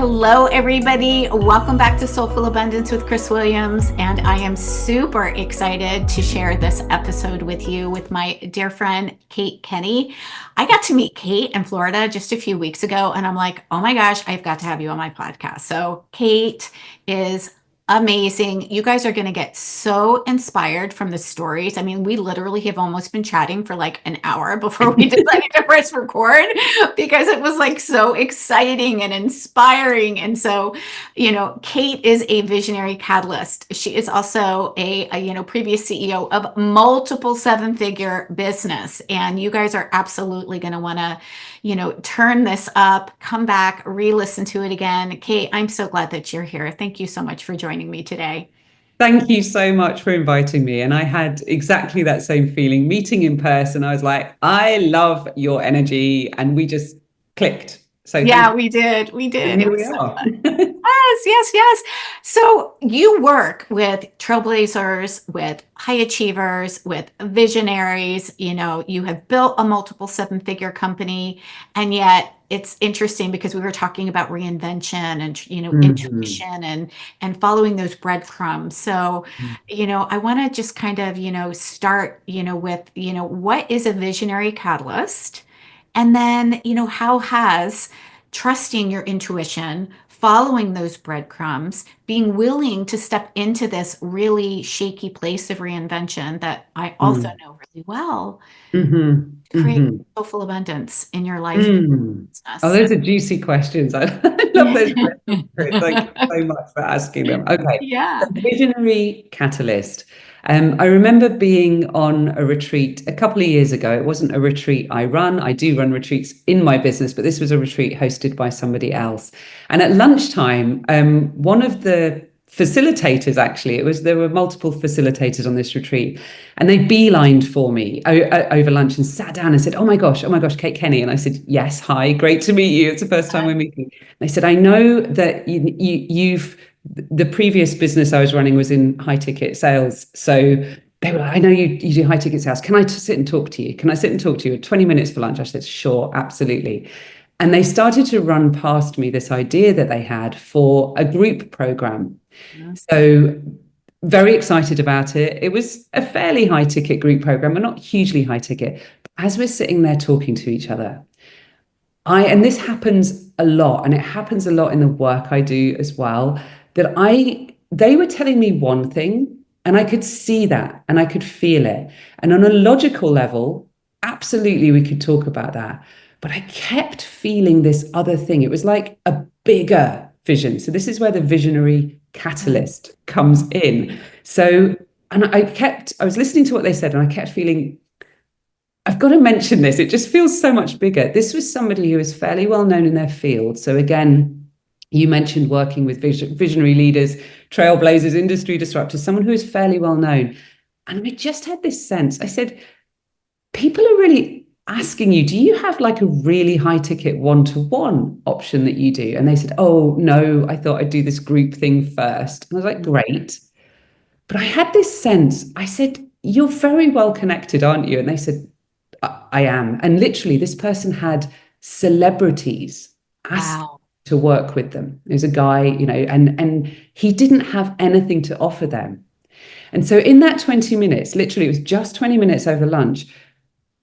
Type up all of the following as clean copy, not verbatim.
Hello, everybody. Welcome back to Soulful Abundance with Chris Williams. And I am super excited to share this episode with you with my dear friend, Kenney. I got to meet Kate in Florida just a few weeks ago, and I'm like, oh my gosh, I've got to have you on my podcast. So Kate is amazing. You guys are going to get so inspired from the stories. I mean, we literally have almost been chatting for like an hour before we decided to press record because it was like so exciting and inspiring. And so, Kate is a visionary catalyst. She is also a previous CEO of multiple seven-figure business. And you guys are absolutely going to want to turn this up, come back, re-listen to it again. Kate, I'm so glad that you're here. Thank you so much for joining me today. Thank you so much for inviting me. And I had exactly that same feeling meeting in person. I was like, I love your energy. And we just clicked. So yeah, we did. And here we are. Yes. So you work with trailblazers, with high achievers, with visionaries. You have built a multiple seven-figure company, and yet it's interesting because we were talking about reinvention and intuition and following those breadcrumbs. So I want to just kind of start with what is a visionary catalyst, and then how has trusting your intuition, following those breadcrumbs, being willing to step into this really shaky place of reinvention that I also know really well, create soulful abundance in your life. Oh, those are juicy questions. I love those questions, Chris. Thank you so much for asking them. Okay. Yeah. The visionary catalyst. I remember being on a retreat a couple of years ago. It wasn't a retreat I run. I do run retreats in my business, but this was a retreat hosted by somebody else. And at lunchtime, one of the facilitators, actually, there were multiple facilitators on this retreat, and they beelined for me over lunch and sat down and said, oh my gosh, Kate Kenney. And I said, yes, hi, great to meet you. It's the first time we're meeting. And they said, I know that you've the previous business I was running was in high ticket sales. So they were like, I know you do high ticket sales. Can I sit and talk to you? Can I sit and talk to you? 20 minutes for lunch? I said, sure, absolutely. And they started to run past me this idea that they had for a group program. So very excited about it. It was a fairly high ticket group program, but not hugely high ticket. But as we're sitting there talking to each other, and this happens a lot, and it happens a lot in the work I do as well, they were telling me one thing, and I could see that and I could feel it. And on a logical level, absolutely, we could talk about that. But I kept feeling this other thing. It was like a bigger vision. So this is where the visionary catalyst comes in. So, and I was listening to what they said, and I kept feeling, I've got to mention this. It just feels so much bigger. This was somebody who is fairly well known in their field. So again, you mentioned working with visionary leaders, trailblazers, industry disruptors, someone who is fairly well known. And I just had this sense. I said, people are really asking you, do you have like a really high ticket one-to-one option that you do? And they said, oh, no, I thought I'd do this group thing first. And I was like, great. But I had this sense. I said, you're very well connected, aren't you? And they said, I am. And literally, this person had celebrities ask to work with them. There's a guy, and he didn't have anything to offer them. And so in that 20 minutes, literally, it was just 20 minutes over lunch,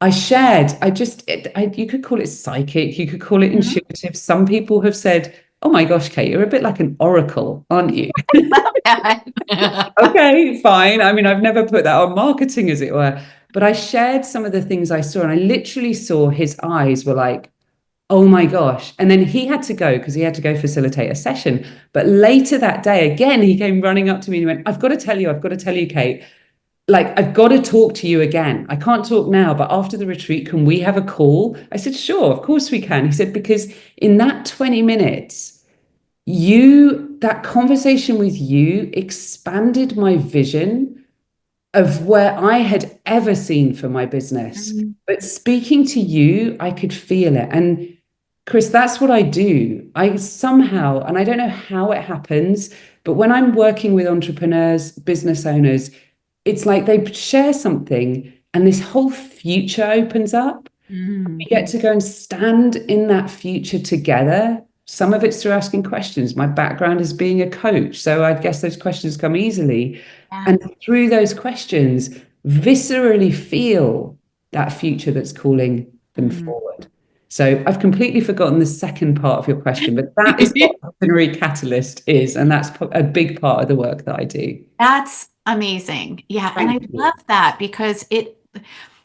you could call it psychic, you could call it intuitive. Some people have said, oh my gosh, Kate, you're a bit like an oracle, aren't you? Okay, fine. I mean, I've never put that on marketing, as it were. But I shared some of the things I saw, and I literally saw his eyes were like, oh my gosh. And then he had to go because he had to go facilitate a session. But later that day, again, he came running up to me and he went, I've got to tell you, Kate, like, I've got to talk to you again. I can't talk now, but after the retreat, can we have a call? I said, sure, of course we can. He said, because in that 20 minutes, that conversation with you expanded my vision of where I had ever seen for my business. But speaking to you, I could feel it. And Chris, that's what I do. I somehow, and I don't know how it happens, but when I'm working with entrepreneurs, business owners, it's like they share something and this whole future opens up. We get to go and stand in that future together. Some of it's through asking questions. My background is being a coach. So I guess those questions come easily. Yeah. And through those questions, viscerally feel that future that's calling them Mm. forward. So I've completely forgotten the second part of your question, but that is what Visionary Catalyst is. And that's a big part of the work that I do. That's amazing. Yeah, and Thank I you. love that because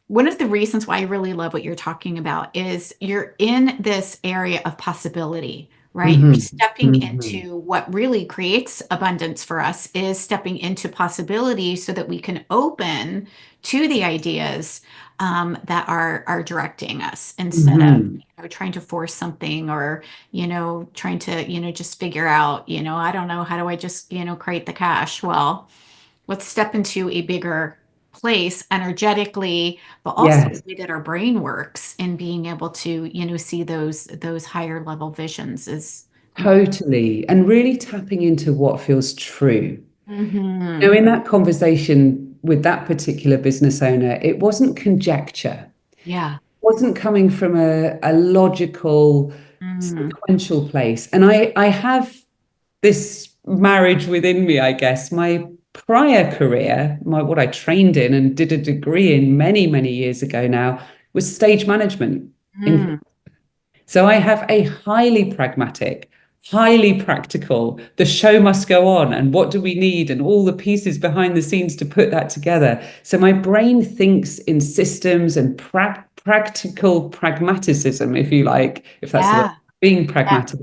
one of the reasons why I really love what you're talking about is you're in this area of possibility, right? You're Mhm, stepping mhm, into what really creates abundance for us is stepping into possibility so that we can open to the ideas that are directing us instead of mhm. trying to force something or trying to just figure out I don't know, how do I just create the cash? Well, let's step into a bigger place energetically, but also Yes, the way that our brain works and being able to, see those higher level visions is important. totally. And really tapping into what feels true. Hmm. In that conversation with that particular business owner, it wasn't conjecture, Yeah. wasn't coming from a logical, Mm. sequential place. And I have this marriage within me, I guess. My prior career, what I trained in and did a degree in many, many years ago now, was stage management. In Mm. So I have a highly pragmatic, highly practical, the show must go on, and what do we need, and all the pieces behind the scenes to put that together. So my brain thinks in systems and practical pragmaticism, if you like, if that's the word, Yeah. being Yeah. pragmatic,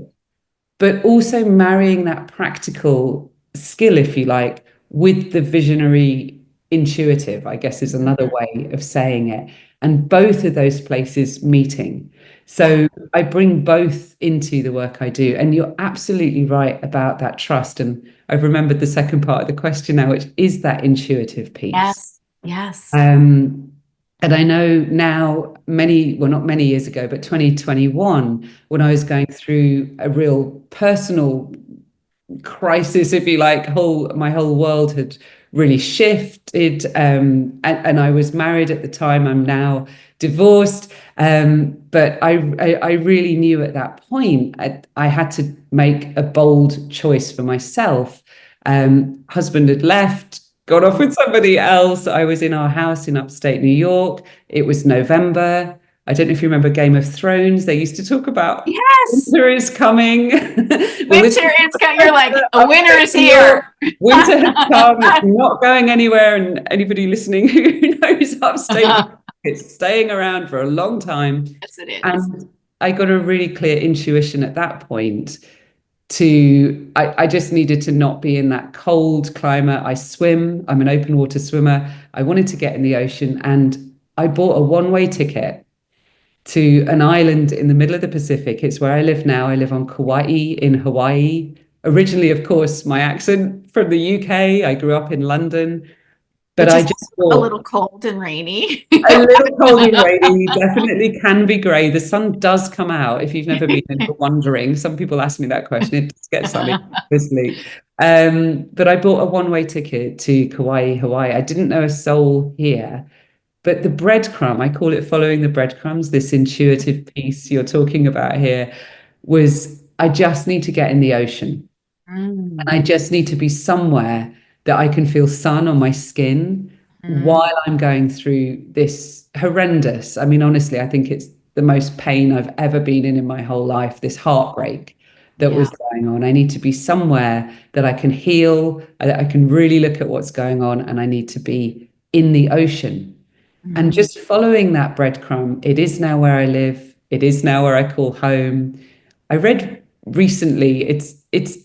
but also marrying that practical skill, if you like, with the visionary intuitive, I guess is another Mhm. way of saying it. And both of those places meeting. Yeah. So I bring both into the work I do. And you're absolutely right about that trust. And I've remembered the second part of the question now, which is that intuitive piece. Yes. Yes. Um, and I know now, well, not many years ago, but 2021, when I was going through a real personal crisis, if you like, my whole world had really shifted. And I was married at the time. I'm now divorced. But I really knew at that point I had to make a bold choice for myself. Husband had left, got off with somebody else. I was in our house in upstate New York. It was November. I don't know if you remember Game of Thrones. They used to talk about Yes. winter is coming. Well, this Winter is coming. You're like, a winter upstate is New York, here. winter has come. It's not going anywhere. And anybody listening who knows upstate New York, Yes, it's staying around for a long time. it is. And I got a really clear intuition at that point I just needed to not be in that cold climate. I swim, I'm an open water swimmer. I wanted to get in the ocean and I bought a one-way ticket to an island in the middle of the Pacific. It's where I live now. I live on Kauai in Hawaii. Originally, of course, my accent from the UK. I grew up in London, but Which I is just also a thought little cold and rainy. a little cold and rainy, definitely can be grey. The sun does come out. If you've never been and you're wondering, some people ask me that question. It does get sunny, obviously. But I bought a one-way ticket to Kauai, Hawaii. I didn't know a soul here. But the breadcrumb, I call it following the breadcrumbs, this intuitive piece you're talking about here, was I just need to get in the ocean. And Mm, I just need to be somewhere that I can feel sun on my skin mm, while I'm going through this horrendous. I mean, honestly, I think it's the most pain I've ever been in my whole life, this heartbreak that yeah. was going on. I need to be somewhere that I can heal, that I can really look at what's going on, and I need to be in the ocean. And Mm, just following that breadcrumb, it is now where I live. It is now where I call home. I read recently it's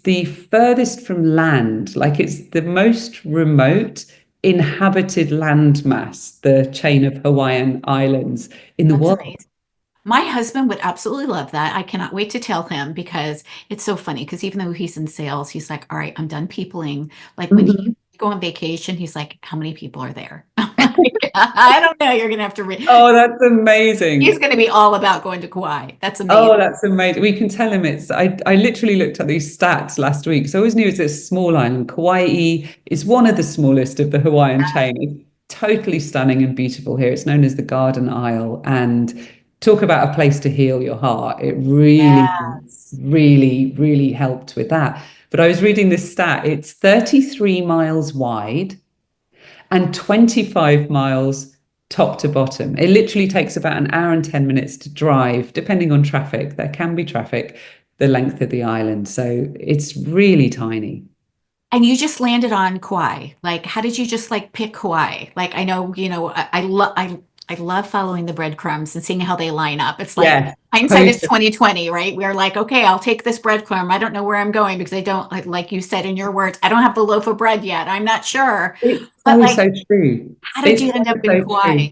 the furthest from land, like it's the most remote inhabited landmass, the chain of Hawaiian islands in the that's world. amazing. My husband would absolutely love that. I cannot wait to tell him because it's so funny. Because even though he's in sales, he's like, all right, I'm done peopling. Like when he Mhm. go on vacation, he's like, how many people are there? I'm like, I don't know. You're gonna have to Oh, that's he's amazing. gonna be all about going to Kauai. That's amazing. Oh, that's amazing. We can tell him I literally looked at these stats last week. So I always knew it's a small island. Kauai is one of the smallest of the Hawaiian chain. It's totally stunning and beautiful here. It's known as the Garden Isle. And talk about a place to heal your heart. It really, Yes. really, really helped with that. But I was reading this stat, it's 33 miles wide and 25 miles top to bottom. It literally takes about an hour and 10 minutes to drive, depending on traffic. There can be traffic, the length of the island. So it's really tiny. And you just landed on Kauai. Like, how did you just like pick Kauai? Like, I know, I love following the breadcrumbs and seeing how they line up. It's like Yeah, hindsight is totally. 2020, right? We're like, okay, I'll take this breadcrumb. I don't know where I'm going because I don't, like you said in your words, I don't have the loaf of bread yet. I'm not sure. It's But so, like, so true. how did It's you so, end up in so true. Kauai?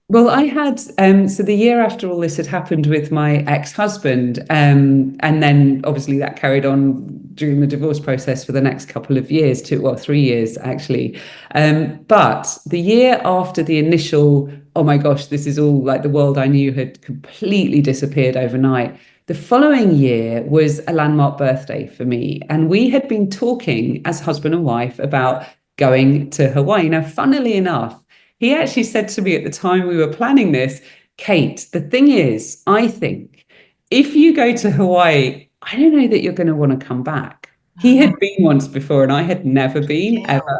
Well, I had so the year after all this had happened with my ex-husband, and then obviously that carried on during the divorce process for the next couple of years, 3 years actually. But the year after the initial, oh my gosh, this is all like the world I knew had completely disappeared overnight. The following year was a landmark birthday for me, and we had been talking as husband and wife about going to Hawaii. Now, funnily enough, he actually said to me at the time we were planning this, Kate, the thing is, I think if you go to Hawaii, I don't know that you're going to want to come back. He Uh, had been once before and I had never been ever.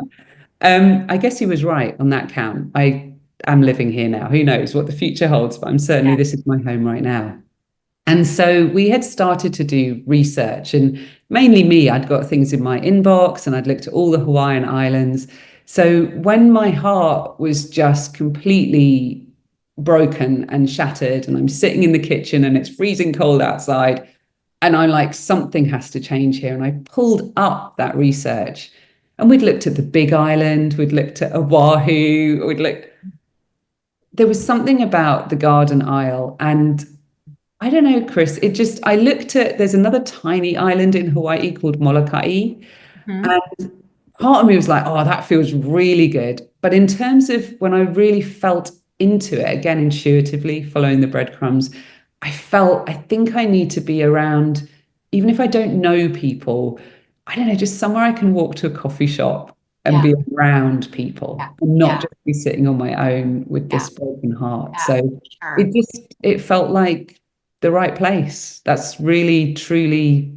you. I guess he was right on that count. I am living here now. Who knows what the future holds, but I'm certainly Yeah. this is my home right now. And so we had started to do research, and mainly me, I'd got things in my inbox and I'd looked at all the Hawaiian islands. So when my heart was just completely broken and shattered, and I'm sitting in the kitchen and it's freezing cold outside, and I'm like, something has to change here. And I pulled up that research, and we'd looked at the Big Island, we'd looked at Oahu, we'd looked, there was something about the Garden Isle. And I don't know, Chris. It just, I looked at, there's another tiny island in Hawaii called Molokai. Mhm. And part of me was like, oh, that feels really good. But in terms of when I really felt into it, again, intuitively following the breadcrumbs, I felt, I think I need to be around, even if I don't know people, I don't know, just somewhere I can walk to a coffee shop and Yeah. be around Yeah. people and not Yeah. just be sitting on my own with Yeah. this broken heart. Yeah. So Sure. it felt like the right place. That's really, truly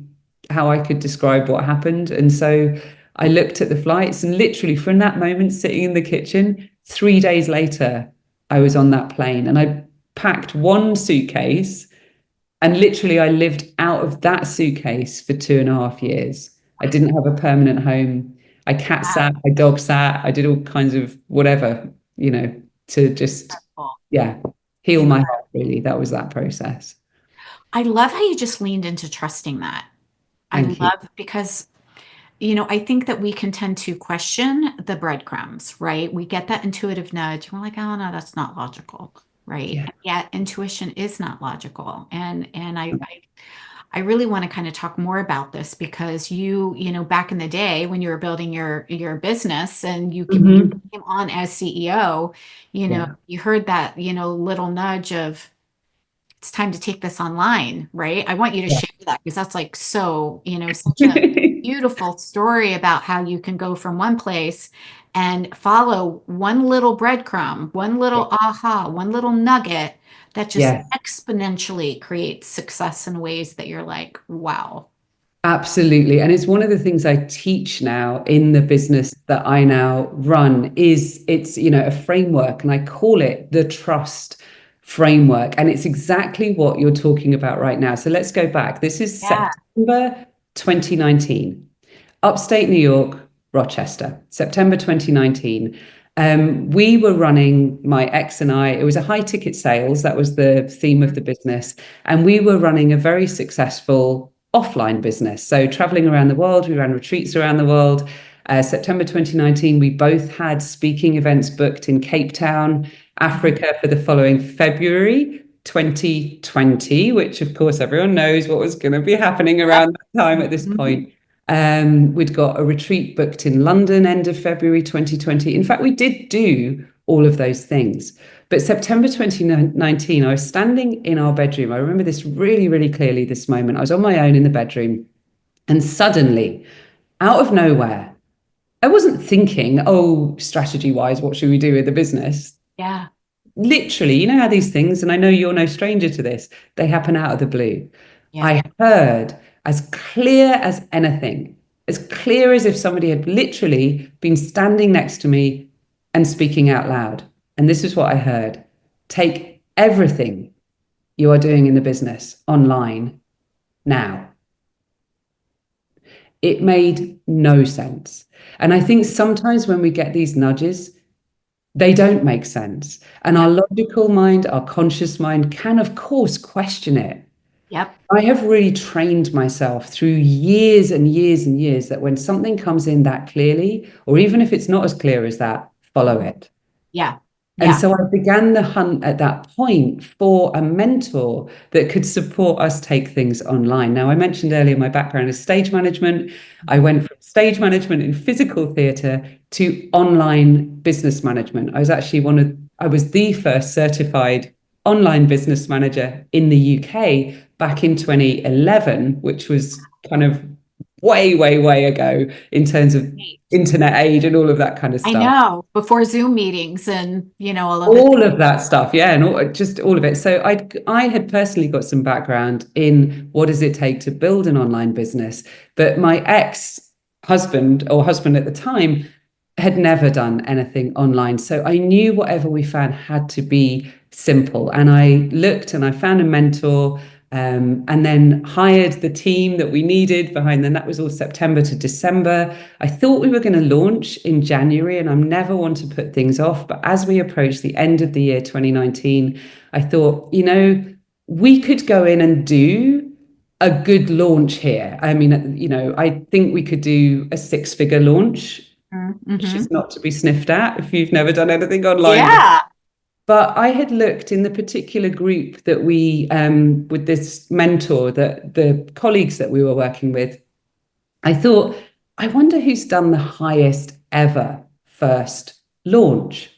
how I could describe what happened. And so I looked at the flights, and literally from that moment, sitting in the kitchen, 3 days later, I was on that plane and I packed one suitcase, and literally I lived out of that suitcase for 2.5 years. I didn't have a permanent home. I cat Wow. sat, I dog sat, I did all kinds of whatever, to just, Incredible. yeah, heal my Incredible. heart, really. That was that process. I love how you just leaned into trusting that. I Thank you. love because, I think that we can tend to question the breadcrumbs, right? We get that intuitive nudge. We're like, oh no, that's not logical, right? Yeah. And yet intuition is not logical. And I really want to kind of talk more about this because back in the day when you were building your business and Hmm. came on as CEO, Yeah. you heard that, little nudge of it's time to take this online, right? I want you to Yeah. share that because that's like so, such a beautiful story about how you can go from one place and follow one little breadcrumb, one Yeah. little aha, one little nugget that just Yeah. exponentially creates success in ways that you're like, wow. Absolutely. And it's one of the things I teach now in the business that I now run is it's a framework, and I call it the trust framework. And it's exactly what you're talking about right now. So let's go back. This is Yeah. September 2019, upstate New York, Rochester, September 2019. We were running, my ex and I, it was a high ticket sales. That was the theme of the business. And we were running a very successful offline business. So traveling around the world, we ran retreats around the world. September 2019, we both had speaking events booked in Cape Town, Africa for the following February 2020, which of course everyone knows what was going to be happening around that time at this Mhm. point. We'd got a retreat booked in London end of February 2020. In fact, we did do all of those things. But September 2019, I was standing in our bedroom. I remember this really, really clearly, this moment. I was on my own in the bedroom, and suddenly, out of nowhere, I wasn't thinking, oh, strategy wise, what should we do with the business? Yeah. literally, you know how these things, and I know you're no stranger to this, they happen out of the blue. Yeah. I heard as clear as anything, as clear as if somebody had literally been standing next to me and speaking out loud. And this is what I heard: take everything you are doing in the business online now. It made no sense. And I think sometimes when we get these nudges, they don't make sense. And our Yep. logical mind, our conscious mind can, of course, question it. Yep. I have really trained myself through years and years and years that when something comes in that clearly, or even if it's not as clear as that, follow it. Yeah. And Yeah. so I began the hunt at that point for a mentor that could support us take things online. Now, I mentioned earlier my background is stage management. I went from stage management in physical theatre to online business management. I was the first certified online business manager in the UK back in 2011, which was kind of way, way, way ago in terms of internet age and all of that kind of I stuff. know, before Zoom meetings and, all of it. All of that stuff, yeah, and just all of it. So I had personally got some background in what does it take to build an online business, but my ex-husband or husband at the time had never done anything online. So I knew whatever we found had to be simple. And I looked and I found a mentor, and then hired the team that we needed behind them. That was all September to December. I thought we were going to launch in January, and I'm never one to put things off. But as we approached the end of the year 2019, I thought, we could go in and do a good launch here. I mean, I think we could do a six-figure launch, which Mm-hmm. is not to be sniffed at if you've never done anything online. Yeah. But I had looked in the particular group that we, with this mentor, that the colleagues that we were working with, I thought, I wonder who's done the highest ever first launch.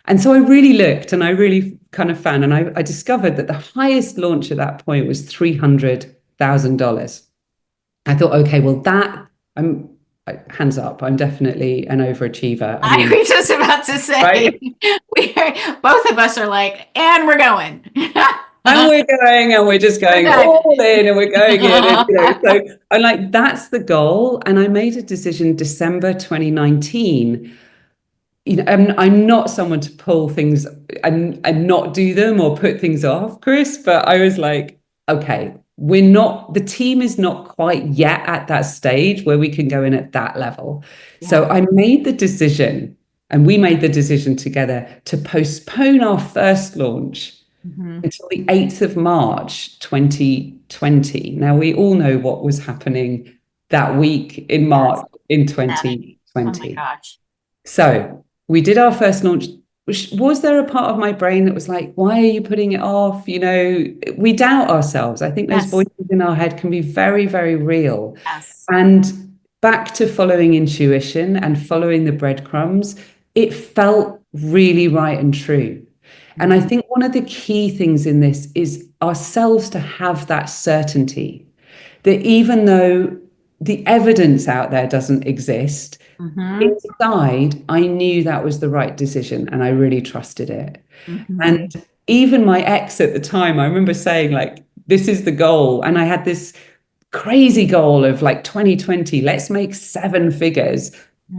And so I really looked and I really kind of found, and I discovered that the highest launch at that point was $300,000. I thought, okay, well, hands up, I'm definitely an overachiever. I I mean, was just about to say, right? both of us are like, and we're going. And we're going and we're just going all in and we're going in. And, so I'm like, that's the goal. And I made a decision December 2019. I'm not someone to pull things and not do them or put things off, Chris, but I was like, okay, the team is not quite yet at that stage where we can go in at that level. Yeah. So I made the decision, and we made the decision together to postpone our first launch until the 8th of March 2020. Now, we all know what was happening that week in March in 2020. Oh my gosh. So we did our first launch. Was there a part of my brain that was like, why are you putting it off? We doubt ourselves. I think those voices in our head can be very, very real. Yes. And back to following intuition and following the breadcrumbs, it felt really right and true. And I think one of the key things in this is ourselves to have that certainty that even though the evidence out there doesn't exist, inside, I knew that was the right decision and I really trusted it. And even my ex at the time, I remember saying, like, this is the goal. And I had this crazy goal of like 2020, let's make 7 figures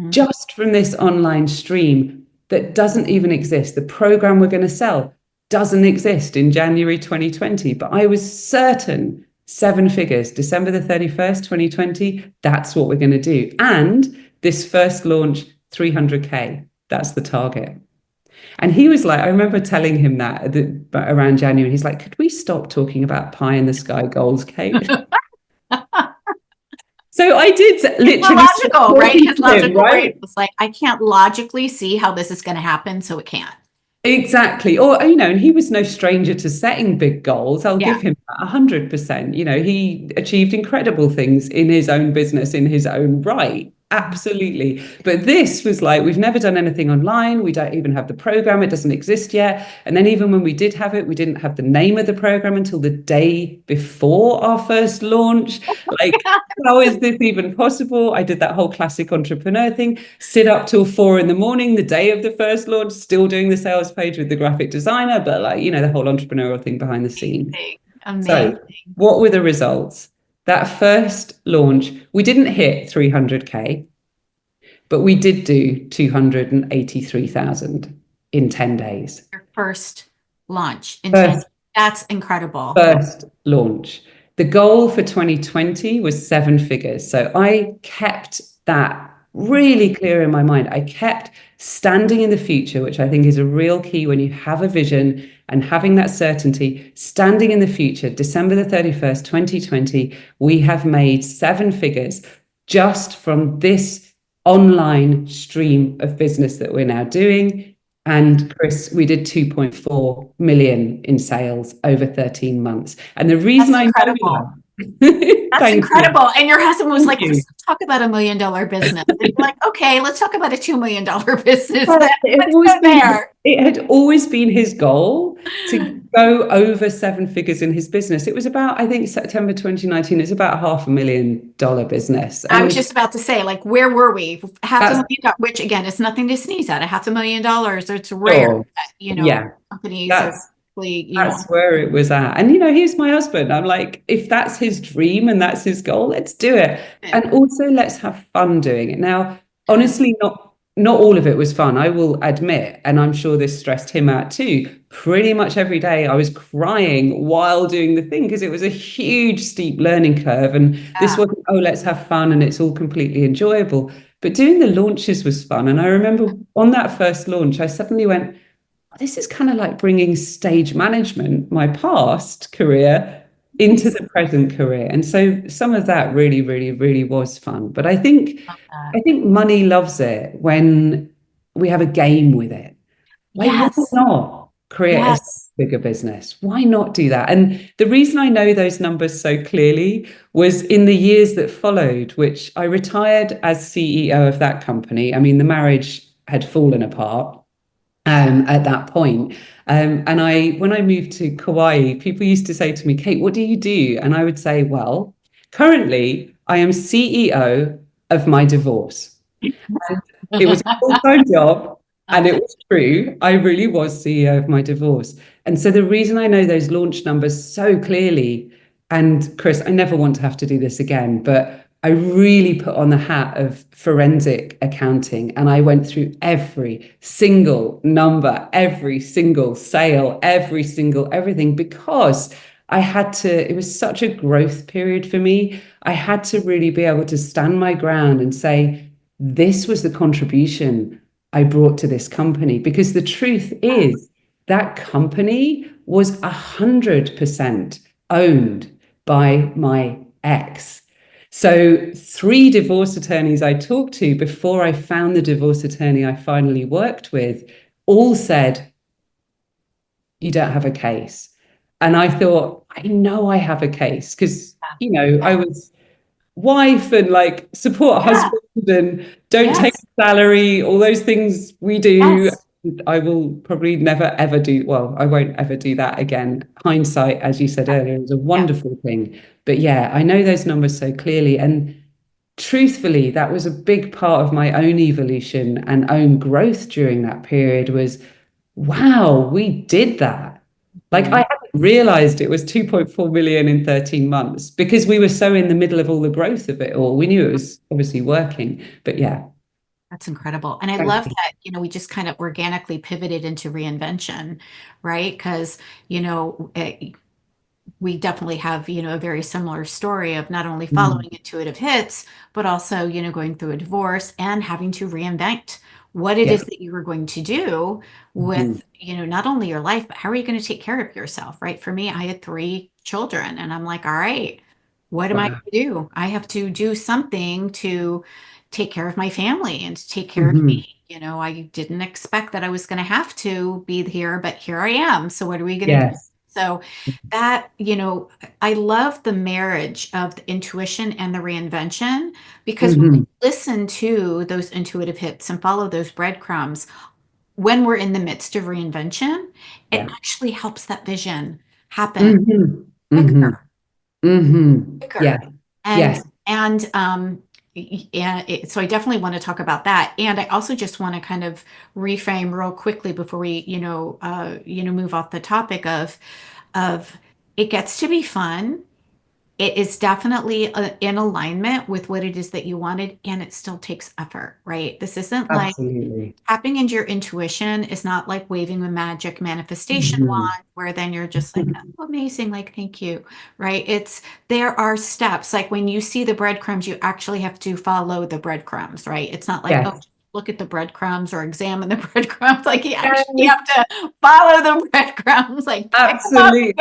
just from this online stream that doesn't even exist. The program we're going to sell doesn't exist in January 2020, but I was certain 7 figures, December the 31st, 2020, that's what we're going to do. And this first launch, 300K, that's the target. And he was like, I remember telling him that around January, he's like, could we stop talking about pie in the sky goals, Kate? So I did literally. Logical, right? His logical right? brain was like, I can't logically see how this is going to happen, so it can't. Exactly. Or, and he was no stranger to setting big goals. I'll give him 100%. He achieved incredible things in his own business, in his own right. absolutely. But this was like, we've never done anything online. We don't even have the program. It doesn't exist yet. And then even when we did have it, we didn't have the name of the program until the day before our first launch. Like, how is this even possible? I did that whole classic entrepreneur thing, sit up till 4 in the morning, the day of the first launch, still doing the sales page with the graphic designer, but like, the whole entrepreneurial thing behind the scenes. Amazing. So Amazing. what were the results? That first launch, we didn't hit 300K, but we did do 283,000 in 10 days. Your first launch in 10. First, That's incredible. first launch. The goal for 2020 was 7 figures. So I kept that really clear in my mind. I kept standing in the future, which I think is a real key when you have a vision and having that certainty. Standing in the future, December the 31st, 2020, we have made 7 figures just from this online stream of business that we're now doing. And Chris, we did 2.4 million in sales over 13 months. And the reason That's I know incredible. that, That's thank you. incredible. And your husband was Thank like, you. let's talk about $1 million business. And you're like, okay, let's talk about a $2 million business. Well, Then. Let's go there. it had always been his goal to go over 7 figures in his business. It was about, I think, September 2019, it's about $500,000 business. I And was just about to say, like, where were we? Half a that's million dollars, which again, it's nothing to sneeze at. $500,000. It's rare sure. that, Yeah, companies are that's really, that's where it was at. And he's my husband. I'm like, if that's his dream and that's his goal, let's do it. And also let's have fun doing it. Now, honestly, not all of it was fun, I will admit, and I'm sure this stressed him out too. Pretty much every day I was crying while doing the thing because it was a huge steep learning curve. And this wasn't, oh, let's have fun and it's all completely enjoyable. But doing the launches was fun. And I remember on that first launch, I suddenly went, this is kind of like bringing stage management, my past career, into the present career. And so some of that really, really, really was fun. But I think money loves it when we have a game with it. Like, why yes, not create a yes. bigger business? Why not do that? And the reason I know those numbers so clearly was in the years that followed, which I retired as CEO of that company. I mean, the marriage had fallen apart at that point. And when I moved to Kauai, people used to say to me, Kate, what do you do? And I would say, well, currently I am CEO of my divorce. And it was a full-time job. And it was true. I really was CEO of my divorce. And so the reason I know those launch numbers so clearly, and Chris, I never want to have to do this again, but I really put on the hat of forensic accounting and I went through every single number, every single sale, every single everything, because it was such a growth period for me. I had to really be able to stand my ground and say, this was the contribution I brought to this company. Because the truth is, that company was 100% owned by my ex. So 3 divorce attorneys I talked to before I found the divorce attorney I finally worked with all said, you don't have a case. And I thought, I know I have a case because, I was wife and like support Yeah, husband and don't take yes, salary, all those things we do. yes. I will probably never ever do. Well, I won't ever do that again. Hindsight, as you said earlier, is a Yeah. wonderful thing. But yeah, I know those numbers so clearly. And truthfully, that was a big part of my own evolution and own growth during that period was, wow, we did that. Like I Mhm. hadn't realized it was 2.4 million in 13 months because we were so in the middle of all the growth of it all. We knew it was obviously working, but yeah. That's incredible. And I Thank love you. that, we just kind of organically pivoted into reinvention, right? Because, we definitely have, a very similar story of not only Mm, following intuitive hits, but also, going through a divorce and having to reinvent what it yeah. is that you were going to do Mhm. with, not only your life, but how are you going to take care of yourself, right? For me, I had 3 children and I'm like, all right, what am I Wow. going to do? I have to do something to take care of my family and to take care of Mhm. me. I didn't expect that I was going to have to be here, but here I am. So what are we going to do? Yes. So that, I love the marriage of the intuition and the reinvention because when we Hmm. listen to those intuitive hits and follow those breadcrumbs, when we're in the midst of reinvention, it Yeah. actually helps that vision happen Hmm. quicker, Hmm. Hmm. Yeah. quicker. And Yes. so I definitely want to talk about that. And I also just want to kind of reframe real quickly before we, move off the topic of it gets to be fun. It is definitely in alignment with what it is that you wanted, and it still takes effort, right? This isn't like Absolutely. tapping into your intuition is not like waving a magic manifestation Hmm. wand where then you're just like, oh, amazing, like, thank you, right? There are steps. Like when you see the breadcrumbs, you actually have to follow the breadcrumbs, right? It's not like, oh, Yes. look at the breadcrumbs or examine the breadcrumbs. Like you actually Yes. have to follow the breadcrumbs, like pick them up and Absolutely.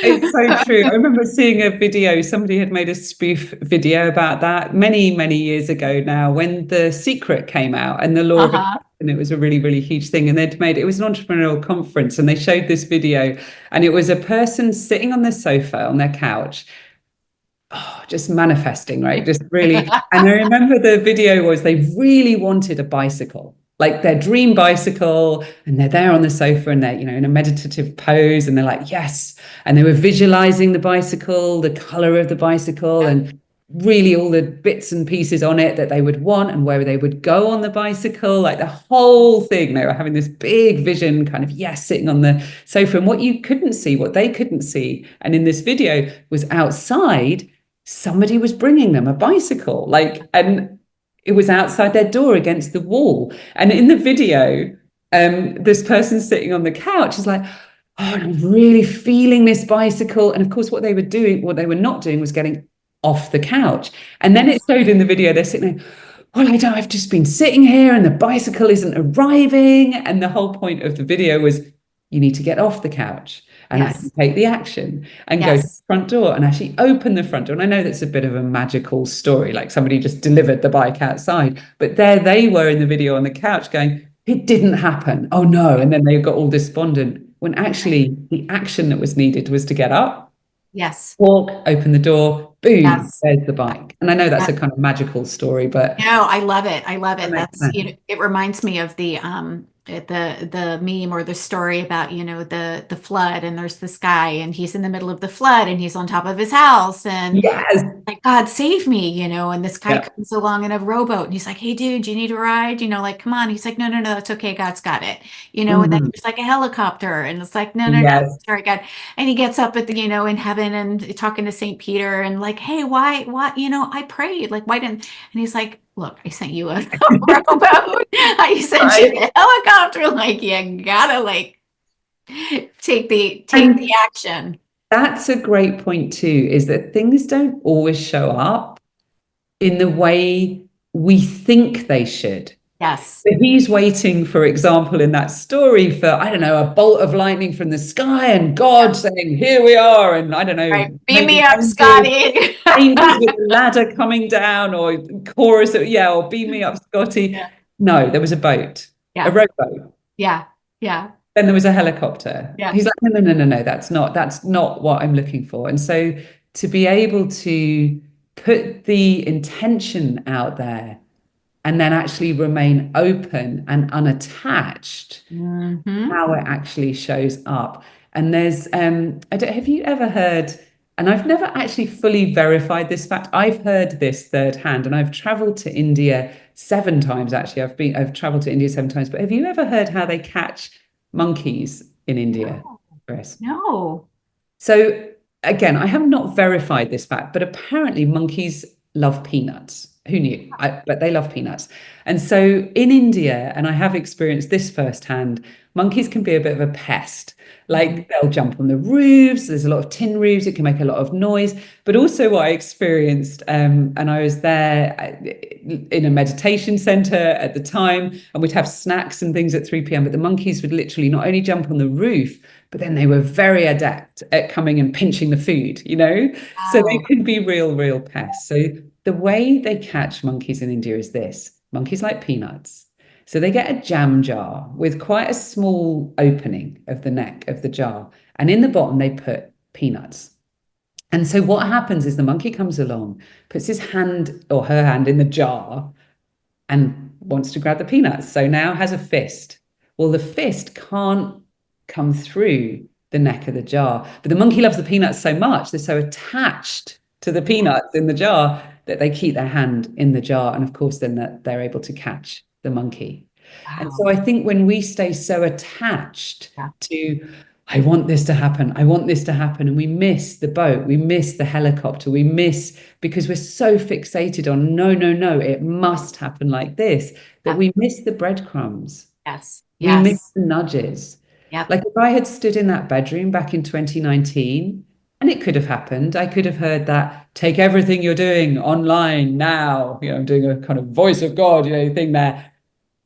It's so true. I go. remember seeing a video, somebody had made a spoof video about that many, many years ago now when The Secret came out and the law of Uh-huh. attraction, it was a really, really huge thing. And they'd made it was an entrepreneurial conference and they showed this video and it was a person sitting on their sofa on their couch just manifesting, right? Just really. And I remember the video was they really wanted a bicycle, like their dream bicycle, and they're there on the sofa and they're, in a meditative pose, and they're like, yes. And they were visualizing the bicycle, the color of the bicycle, Yeah. and really all the bits and pieces on it that they would want and where they would go on the bicycle, like the whole thing. They were having this big vision, kind of, yes, sitting on the sofa. And what you couldn't see, what they couldn't see, and in this video was outside somebody was bringing them a bicycle, and it was outside their door against the wall. And in the video, this person sitting on the couch is like, oh, I'm really feeling this bicycle. And of course, what they were not doing was getting off the couch. And then it showed in the video, they're sitting there, well, I've just been sitting here and the bicycle isn't arriving. And the whole point of the video was you need to get off the couch and actually Yes. take the action and go to the Yes. front door and actually open the front door. And I know that's a bit of a magical story, like somebody just delivered the bike outside, but there they were in the video on the couch going, it didn't happen. Oh no. And then they got all despondent when Right. actually the action that was needed was to get up, Yes. walk, open the door, boom, Yes. there's the bike. And I know that's Yeah. a kind of magical story, but No, I love it. I love that it. makes That's, sense. it reminds me of the meme or the story about, the flood, and there's this guy and he's in the middle of the flood and he's on top of his house and Yes. like, God save me, and this guy Yeah. comes along in a rowboat and he's like, hey dude, you need a ride? Like, come on. He's like, no, no, no, that's okay. God's got it. And then Mhm. there's like a helicopter and it's like, no, no, no, Yes. sorry, God. And he gets up at in heaven and talking to Saint Peter and like, hey, why, I prayed. Like, why didn't, and he's like, look, I sent you a rowboat. I sent you Right. a helicopter. Like, you gotta like take the And action. that's a great point too, is that things don't always show up in the way we think they should. Yes. But he's waiting, for example, in that story for, I don't know, a bolt of lightning from the sky and Yeah. God saying, here we are. And I don't Right. know, Beam me maybe up, angels, Scotty. angels with a ladder coming down or chorus, yeah, or beam me up, Scotty. Yeah. No, there was a boat, a Yeah. rowboat. Yeah. Yeah. Then there was a helicopter. Yeah. He's like, no, no, no, no, no, that's not what I'm looking for. And so to be able to put the intention out there and then actually remain open and unattached, Hmm. how it actually shows up. And there's I don't have you ever heard, and I've never actually fully verified this fact. I've heard this third hand, and I've traveled to India 7 times actually. I've traveled to India 7 times, but have you ever heard how they catch monkeys in India, No. Chris? No. So again, I have not verified this fact, but apparently monkeys love peanuts. Who knew? But they love peanuts. And so in India, and I have experienced this firsthand, monkeys can be a bit of a pest. Mhm. Like they'll jump on the roofs. There's a lot of tin roofs. It can make a lot of noise. But also what I experienced, and I was there in a meditation center at the time, and we'd have snacks and things at 3 p.m. But the monkeys would literally not only jump on the roof, but then they were very adept at coming and pinching the food. So they Wow. can be real, real pests. So the way they catch monkeys in India is this: monkeys like peanuts. So they get a jam jar with quite a small opening of the neck of the jar. And in the bottom, they put peanuts. And so what happens is the monkey comes along, puts his hand or her hand in the jar and wants to grab the peanuts. So now has a fist. Well, the fist can't come through the neck of the jar. But the monkey loves the peanuts so much, they're so attached to the peanuts in the jar that they keep their hand in the jar. And of course, then they're able to catch the monkey. And Wow. so I think when we stay so attached Yeah. to, I want this to happen, I want this to happen, and we miss the boat, we miss the helicopter, we miss because we're so fixated on no, no, no, it must happen like this, that Yep. we miss the breadcrumbs. Yes. We miss Yes. the nudges. Yep. Like if I had stood in that bedroom back in 2019, and it could have happened, I could have heard that take everything you're doing online now. I'm doing a kind of voice of God, thing there.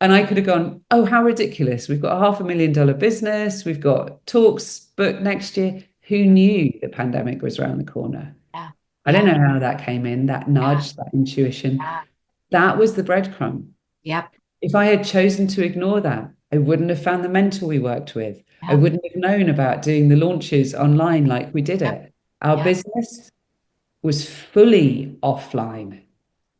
And I could have gone, oh, how ridiculous. We've got a $500,000 business. We've got talks booked next year. Who knew the pandemic was around the corner? Yeah. I don't Yeah. know how that came in, that Yeah. nudge, that intuition. Yeah. That was the breadcrumb. Yep. If I had chosen to ignore that, I wouldn't have found the mentor we worked with. I Yep. wouldn't have known about doing the launches online like we did Yep. it. Our Yep. business was fully offline.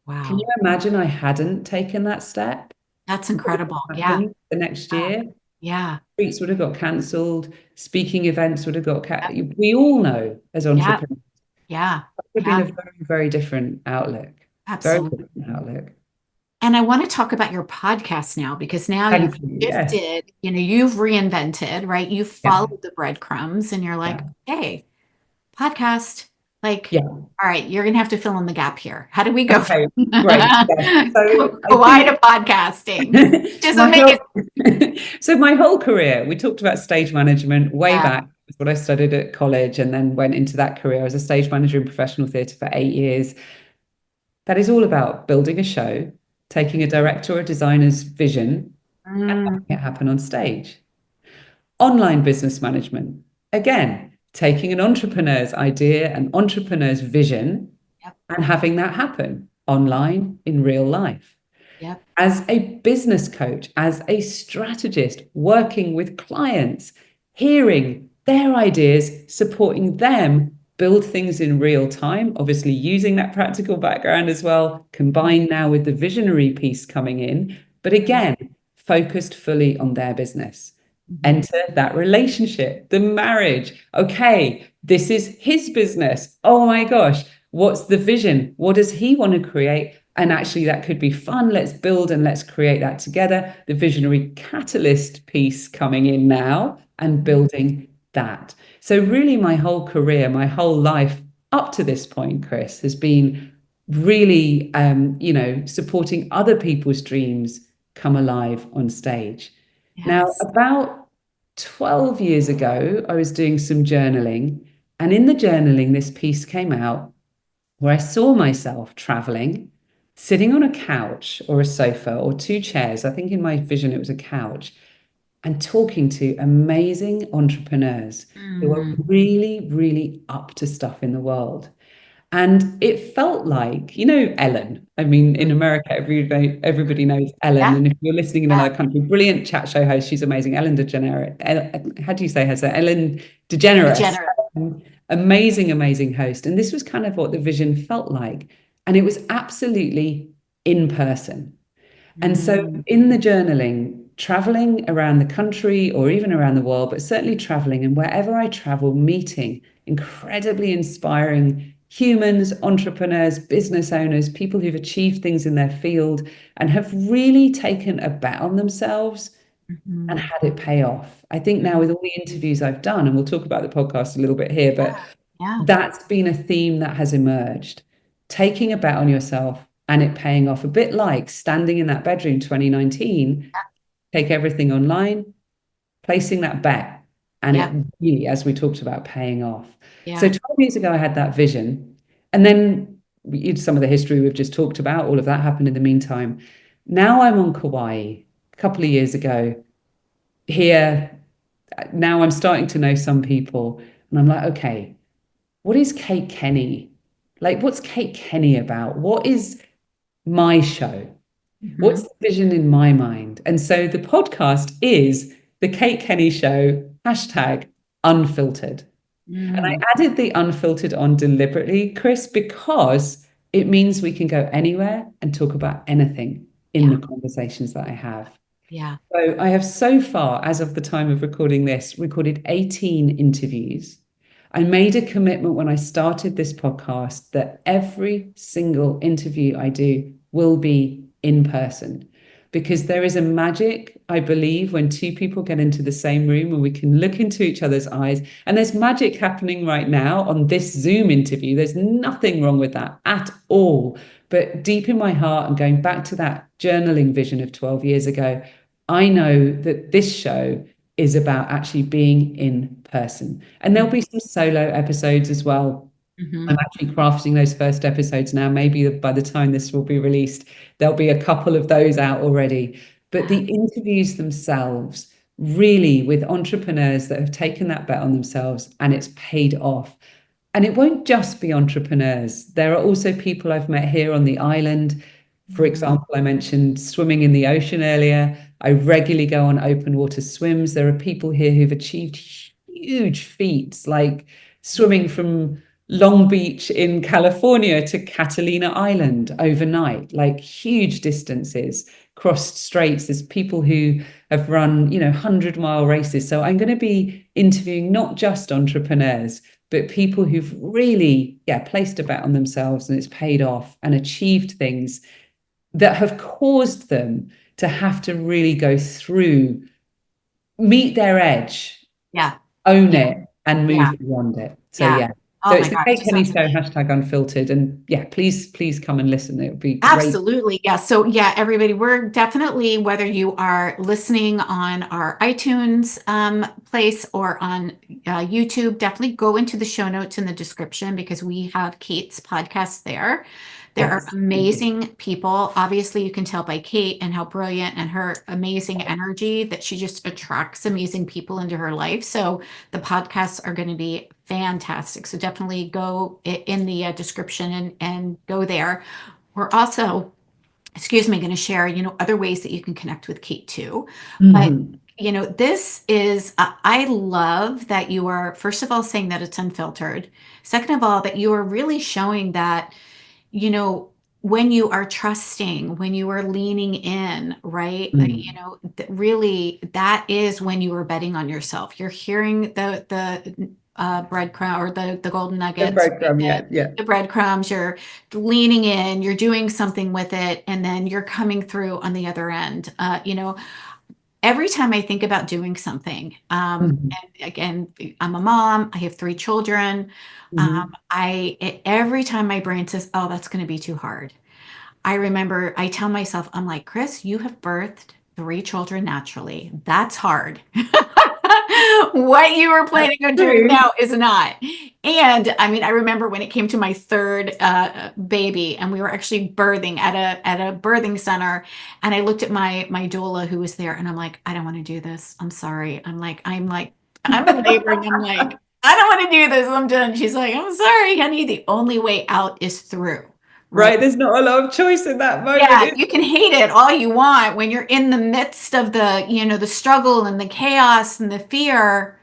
Can you Wow. imagine I hadn't taken that step? That's What would incredible. have Yeah. happened the next Yeah. year? Yeah. Retreats would have got cancelled. Speaking events would have got Yep. we all know as Yeah. entrepreneurs, Yeah. it would have been Yeah. a very, very different outlook. Very Absolutely. different outlook. And I want to talk about your podcast now because now you've Thank you. Yes. shifted, you've reinvented, right? You Yeah. followed the breadcrumbs and you're like, Yeah. hey, podcast, like, Yeah. all right, you're going to have to fill in the gap here. How do we go from Okay. Great. Yes. So I kawaii think to podcasting? Just my make whole it. so my whole career, we talked about stage management way Yeah. back. It's what I studied at college and then went into that career as a stage manager in professional theatre for 8 years. That is all about building a show, taking a director or a designer's vision and Mm, making it happen on stage. Online business management, again, taking an entrepreneur's idea, an entrepreneur's vision, yep. and having that happen online in real life. Yep. As a business coach, as a strategist, working with clients, hearing their ideas, supporting them build things in real time, obviously using that practical background as well, combined now with the visionary piece coming in, but again, focused fully on their business. Mhm. Enter that relationship, the marriage. Okay, this is his business. Oh my gosh, what's the vision? What does he want to create? And actually, that could be fun. Let's build and let's create that together. The visionary catalyst piece coming in now and building that. So, really, my whole career, my whole life up to this point, Chris, has been really, supporting other people's dreams come alive on stage. Now, Yes. about 12 years ago, I was doing some journaling. And in the journaling, this piece came out where I saw myself traveling, sitting on a couch or a sofa or two chairs. I think in my vision it was a couch, and talking to amazing entrepreneurs who are Mm, really, really up to stuff in the world. And it felt like, Ellen. I mean, in America, everybody knows Ellen. yeah. And if you're listening in Yeah. another country, brilliant chat show host. She's amazing. Ellen DeGeneres. How do you say her? So Ellen DeGeneres. Degenerate. Amazing, amazing host. And this was kind of what the vision felt like. And it was absolutely in person. And so Mm, in the journaling, traveling around the country or even around the world, but certainly traveling, and wherever I travel, meeting incredibly inspiring humans, entrepreneurs, business owners, people who've achieved things in their field and have really taken a bet on themselves and mhm. had it pay off. I think now with all the interviews I've done, and we'll talk about the podcast a little bit here, but Yeah. Yeah. that's been a theme that has emerged. Taking a bet on yourself and it paying off, a bit like standing in that bedroom 2019, take everything online, placing that bet, and it Yeah. really, as we talked about, paying off. So Yeah. 12 years ago, I had that vision. And then some of the history we've just talked about, all of that happened in the meantime. Now I'm on Kauai a couple of years ago. Here, now I'm starting to know some people, and I'm like, okay, what is Kate Kenney? Like, what's Kate Kenney about? What is my show? What's Mhm. the vision in my mind? And so the podcast is the Kate Kenney Show, hashtag unfiltered. And I Mm. added the unfiltered on deliberately, Chris, because it means we can go anywhere and talk about anything in Yeah. the conversations that I have. Yeah. So I have so far, as of the time of recording this, recorded 18 interviews. I made a commitment when I started this podcast that every single interview I do will be in person because there is a magic, I believe, when two people get into the same room and we can look into each other's eyes. And there's magic happening right now on this Zoom interview. There's nothing wrong with that at all. But deep in my heart, and going back to that journaling vision of 12 years ago, I know that this show is about actually being in person. And there'll be some solo episodes as well. I'm Mhm. actually crafting those first episodes now. Maybe by the time this will be released, there'll be a couple of those out already. But the interviews themselves, really with entrepreneurs that have taken that bet on themselves and it's paid off. And it won't just be entrepreneurs. There are also people I've met here on the island. For Mhm. example, I mentioned swimming in the ocean earlier. I regularly go on open water swims. There are people here who've achieved huge feats, like swimming from Long Beach in California to Catalina Island overnight, like huge distances, crossed straits. There's people who have run, 100-mile races. So I'm going to be interviewing not just entrepreneurs, but people who've really, placed a bet on themselves and it's paid off and achieved things that have caused them to have to really go through, meet their edge, Yeah. own Yeah. it, and Yeah. move beyond it. So Yeah. yeah. So Oh my it's the God. It Kate just Kenny sounds Show, amazing. hashtag unfiltered. And yeah, please come and listen. It would be great. Absolutely. Yeah. So, yeah, everybody, we're definitely, whether you are listening on our iTunes place or on YouTube, definitely go into the show notes in the description because we have Kate's podcast there. There are Yes. Thank you. amazing people. Obviously, you can tell by Kate and how brilliant and her amazing energy that she just attracts amazing people into her life. So, the podcasts are going to be fantastic. So, definitely go in the description and go there. We're also, excuse me, going to share, other ways that you can connect with Kate too. But, Mhm. this is, I love that you are, first of all, saying that it's unfiltered. Second of all, that you are really showing that, you know, when you are trusting, when you are leaning in, right? Mm. Really, that is when you are betting on yourself. You're hearing the breadcrumb or the golden The nuggets, right? breadcrumb, yeah, yeah. The breadcrumbs. You're leaning in. You're doing something with it, and then you're coming through on the other end. Every time I think about doing something, Mhm. and again, I'm a mom, I have three children. Mhm. Every time my brain says, "Oh, that's going to be too hard," I remember I tell myself, I'm like, Chris, you have birthed three children naturally. That's hard. What you were That's planning on doing true. now is not. And I mean, I remember when it came to my third baby, and we were actually birthing at a birthing center, and I looked at my doula who was there, and I'm like, I don't want to do this. I'm sorry. I'm in labor, and I'm like, I don't want to do this. I'm done. She's like, I'm sorry, honey. The only way out is through. Right. Right. There's not a lot of choice in that moment. Yeah, you can hate it all you want when you're in the midst of the struggle and the chaos and the fear,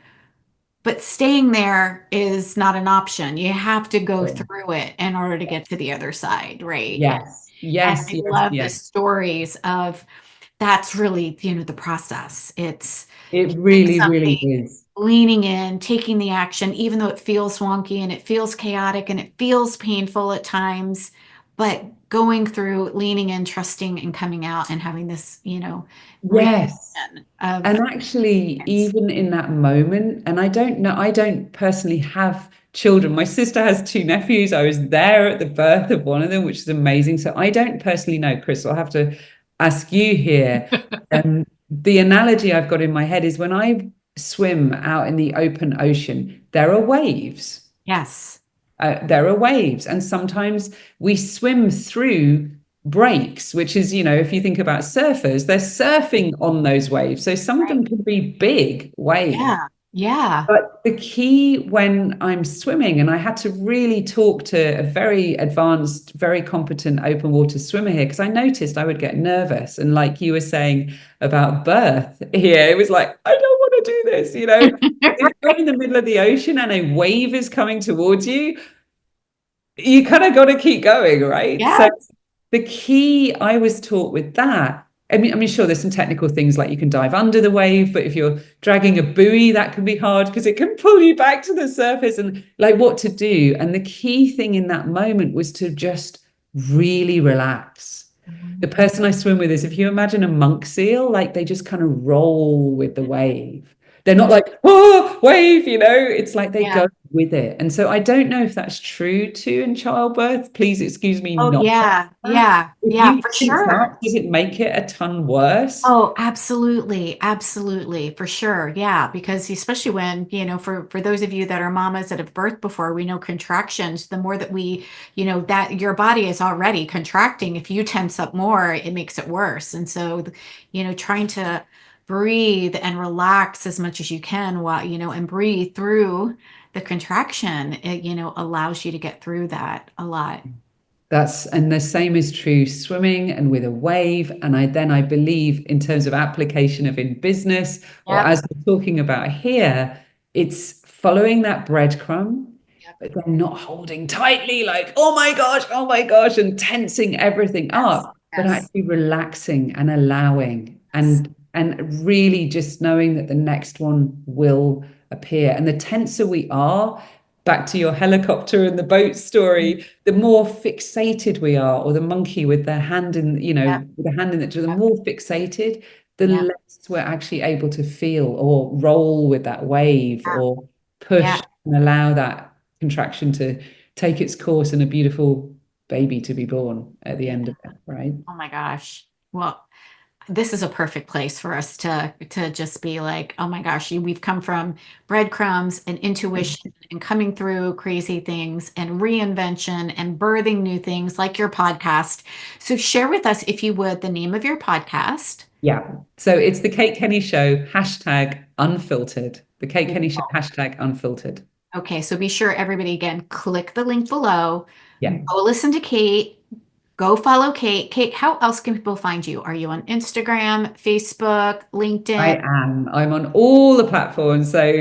but staying there is not an option. You have to go through it in order to get to the other side, right? Yes. And Yes. I Yes. love the Yes. stories of that's really, the process. It's It doing really, really something, is. leaning in, taking the action, even though it feels wonky and it feels chaotic and it feels painful at times, but going through, leaning in, trusting, and coming out and having this, Yes. reaction of And actually, it's, even in that moment, and I don't know, I don't personally have children. My sister has two nephews. I was there at the birth of one of them, which is amazing. So I don't personally know, Chris. I'll have to ask you here. The analogy I've got in my head is when I swim out in the open ocean, there are waves. yes, There are waves, and sometimes we swim through breaks, which is, if you think about surfers, they're surfing on those waves. So some of right. them could be big waves. Yeah. Yeah. But the key when I'm swimming, and I had to really talk to a very advanced, very competent open water swimmer here, because I noticed I would get nervous. And like you were saying about birth here, it was like, I don't want to do this, you know. If you're in the middle of the ocean and a wave is coming towards you kind of got to keep going, right? So Yes. the key I was taught with that, I mean, sure, there's some technical things like you can dive under the wave, but if you're dragging a buoy, that can be hard because it can pull you back to the surface and like what to do. And the key thing in that moment was to just really relax. The person I swim with is, if you imagine a monk seal, like they just kind of roll with the wave. They're not like, oh, wave, you know, it's like they Yeah. go with it. And so I don't know if that's true too in childbirth. Please excuse me Oh, not saying yeah. that. Yeah. If Yeah, you for think sure. that, does it make it a ton worse? Oh, absolutely. Absolutely. For sure. Yeah. Because especially when, for those of you that are mamas that have birthed before, we know contractions, the more that that your body is already contracting. If you tense up more, it makes it worse. And so, trying to breathe and relax as much as you can while, and breathe through the contraction, it, allows you to get through that a lot. And the same is true swimming and with a wave. And I believe in terms of application of in business, or Yep. as we're talking about here, it's following that breadcrumb, Yep. but then not holding tightly, like, oh my gosh, and tensing everything Yes. up, but Yes. actually relaxing and allowing Yes. and really just knowing that the next one will appear. And the tenser we are, back to your helicopter and the boat story, the more fixated we are, or the monkey with their hand in, Yep. with the hand in the Yep. more fixated, the Yep. less we're actually able to feel or roll with that wave or Yeah. push and allow that contraction to take its course and a beautiful baby to be born at the Yeah. end of it, right? Oh my gosh. Well, this is a perfect place for us to just be like, oh my gosh, we've come from breadcrumbs and intuition and coming through crazy things and reinvention and birthing new things like your podcast. So share with us, if you would, the name of your podcast. Yeah. So it's the Kate Kenny Show, hashtag unfiltered. The Kate Kenny Show, Beautiful. hashtag unfiltered. Okay, so be sure everybody again, click the link below, Yeah. go listen to Kate, go follow Kate. Kate, how else can people find you? Are you on Instagram, Facebook, LinkedIn? I am. I'm on all the platforms. So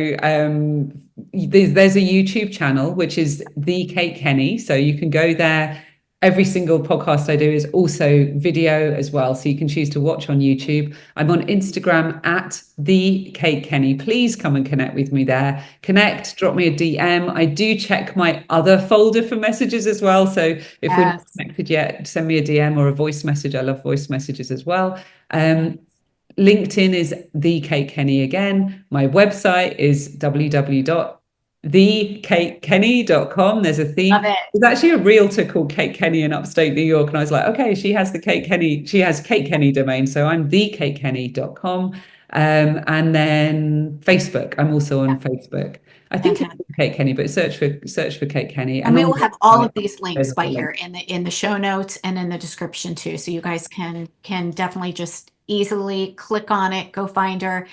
there's a YouTube channel, which is The Kate Kenny. So you can go there. Every single podcast I do is also video as well. So you can choose to watch on YouTube. I'm on Instagram at The Kate Kenny. Please come and connect with me there. Connect, drop me a DM. I do check my other folder for messages as well. So if we're not Yes. connected yet, send me a DM or a voice message. I love voice messages as well. LinkedIn is The Kate Kenny again. My website is www.thekatekenny.com. There's a Love theme. it. There's actually a realtor called Kate Kenny in upstate New York. And I was like, okay, she has the Kate Kenny, she has Kate Kenny domain. So I'm thekatekenny.com. And then Facebook. I'm also on Facebook. I think it's Fantastic. Kate Kenny, but search for Kate Kenny. And And we on will the have all website, of these links there's by a link. here in the show notes and in the description too. So you guys can definitely just easily click on it, go find her.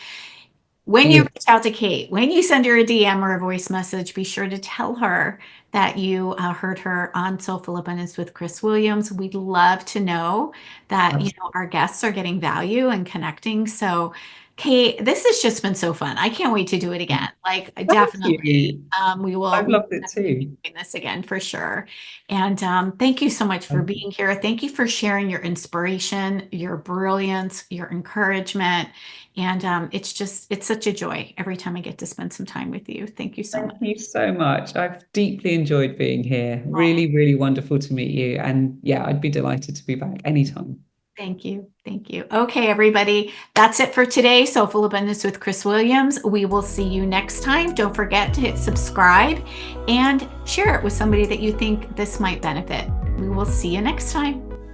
When you reach out to Kate, when you send her a DM or a voice message, be sure to tell her that you heard her on Soulful Abundance with Chris Williams. We'd love to know that our guests are getting value and connecting. So, Kate, this has just been so fun. I can't wait to do it again. Like, Thank definitely, you. we I've will loved it definitely be too. doing this again for sure. And thank you so much for being here. Thank you for sharing your inspiration, your brilliance, your encouragement. And it's such a joy every time I get to spend some time with you. Thank you so Thank much. you so much. I've deeply enjoyed being here. Oh, Really, really wonderful to meet you. And yeah, I'd be delighted to be back anytime. thank you. Thank you. Okay, everybody. That's it for today. Soulful Abundance with Chris Williams. We will see you next time. Don't forget to hit subscribe and share it with somebody that you think this might benefit. We will see you next time.